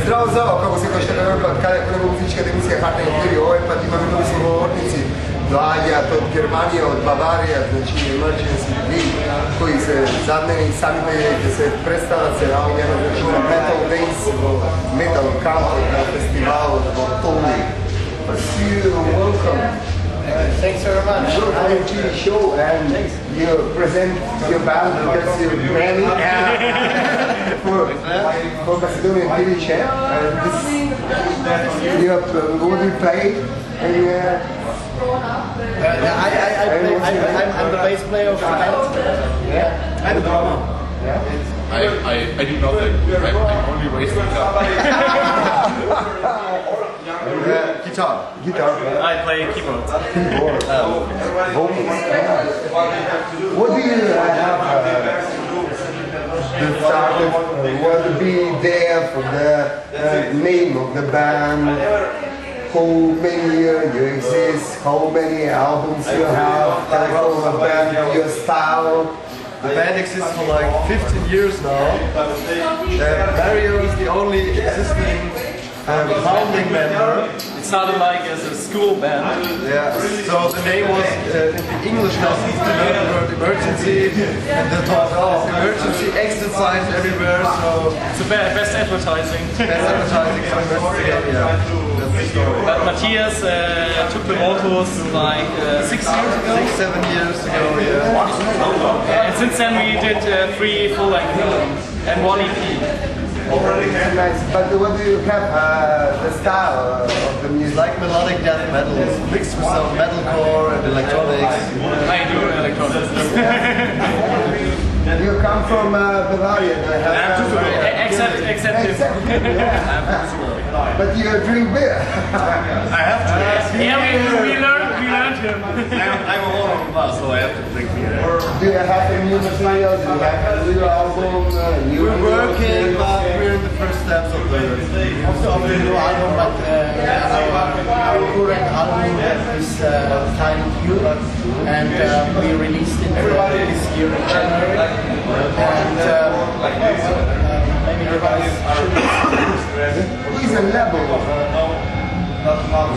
Zdravo zdravo, kako si to še kako muzička emisija Harta Imperio, pa ti imamo novi sogovornici dolažat od Germanije, od Bavarije, znači emergency ljudi koji se zadnje i sami da se predstavlja se ravnjeno, znači na Metal Days, Metal Camp, na festivalu, na Tolni. Welcome. Thanks very much. I'm a TV show and you present your band because you're Grammy for Macedonian TV channel. You have what you play and I'm the bass player of the band. Yeah. I'm the drummer. Yeah. I do nothing. I'm only wasting Guitar. Guitar. I play keyboard. Keyboard. Vocals. What do you have to start with? What would be there for the name of the band? How many years you exist? How many albums you have? The band, your style. The band exists for like 15 years now. Mario is the only existing founding member. It started like as a school band. Yeah, so the name was in the English lessons to learn the word emergency, and they thought, oh, emergency exit signs everywhere, so It's the best advertising. best advertising for emergency. Yeah, that's the story. But Matthias took the Autos like 6 years ago. 6-7 years ago, yeah. And since then we did 3 full-length albums and 1 EP. Nice. But what do you have the style of the music? Like melodic death metal, mixed with some metalcore and electronics. I do electronics. You come from Bavaria. Except him. But you drink beer. I have to. Yeah, we learned him. I'm a lot of bus, so I have to drink beer. Do you have a new material? Do you have a new album? We're working, but we're in the first steps of the new album, but our current album is titled You, and we released it this year in January. And maybe you guys should listen. He's a label.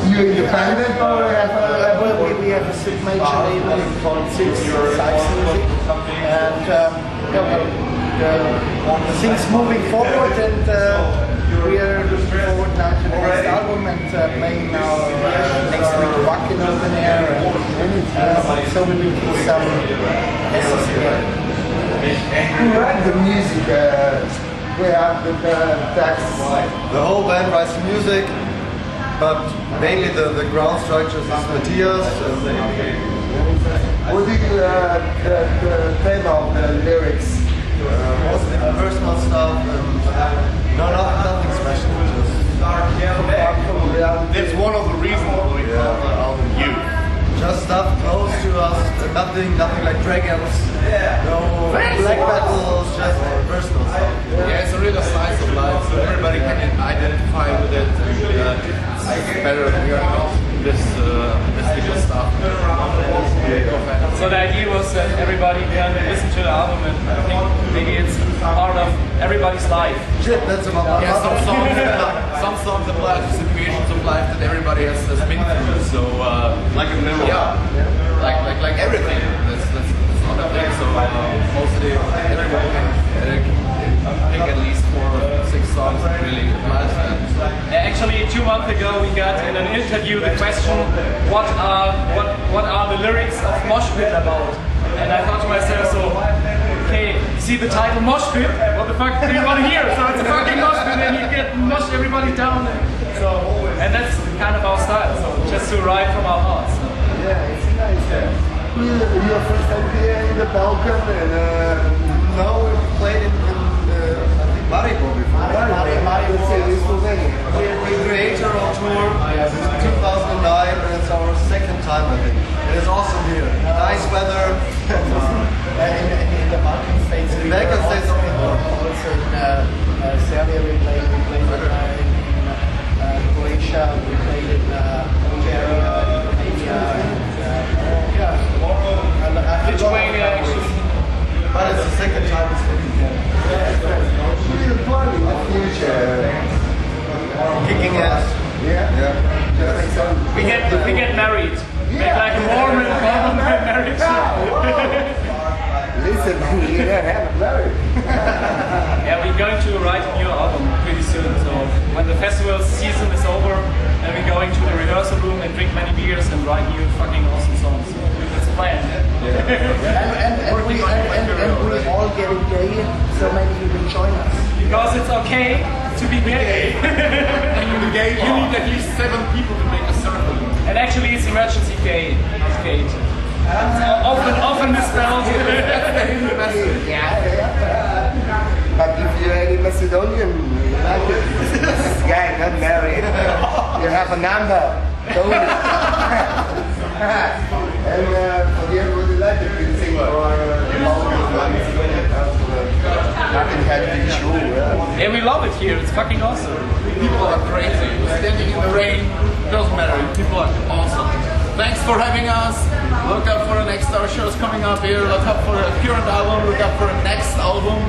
You independent or have a label? Well, we have a major label called Six Size Music, and the things moving forward, and we are looking forward now to the next album and playing now next week Wack in open air, and so we will do some essays here. Who write the music? We have the text. The whole band writes the music, but mainly the ground structures is Matthias. What do you the theme of the lyrics? Mostly personal stuff and nothing special. It's one of the reasons why we call the album You. Just stuff close to us, nothing like dragons, no black battles, just personal stuff. Yeah, it's a real slice of life, so everybody can identify with it. And, it's better if we are not this legal stuff. So the idea was that everybody can listen to the album, and I think maybe it's part of everybody's life. Shit, that's about Yeah, some songs apply to situations of life that everybody has been through. So like a memory. Yeah, like everything. That's not a thing. So mostly everyone can pick at least 4 or 6 songs that really applies to them. Actually, 2 months ago we got in an interview the question, what are the lyrics of Mosh Pit about? And I thought to myself, so okay, see the title Mosh Pit, what the fuck do you want to hear? So it's a fucking mosh pit and you get mosh everybody down. And that's kind of our style, so just to write from our hearts. So. Yeah, it's nice. Your first time here in the Balkan and No, we played in Maribor before. We created our tour in 2009 and it's our second time I think. It is awesome here. Nice weather. In the Balkan states, In the Balkan states, also in Serbia we played in Croatia, we played in Bulgaria, Romania, and Lithuania actually. but it's the second time it's married. Make like a Mormon marriage. Listen, you don't have a marriage. Yeah, we're going to write a new album pretty soon. So when the festival season is over, then we're going to the rehearsal room and drink many beers and write new fucking awesome songs. That's the plan. And we all getting gay, so maybe you can join us. Because it's okay to be gay. And you need at least 7 people to make a circle. And actually it's emergency gay. It's gay. Often misspelled. Yeah. But if you're any Macedonian, you like it. This guy not married. You have a number. Don't And for the everybody like it, we sing for nothing had been true. Yeah, we love it here. It's fucking awesome. People are crazy. Standing in the rain, doesn't matter. People are awesome. Thanks for having us. Look out for the next our shows coming up here. Look up for a current album. Look up for the next album.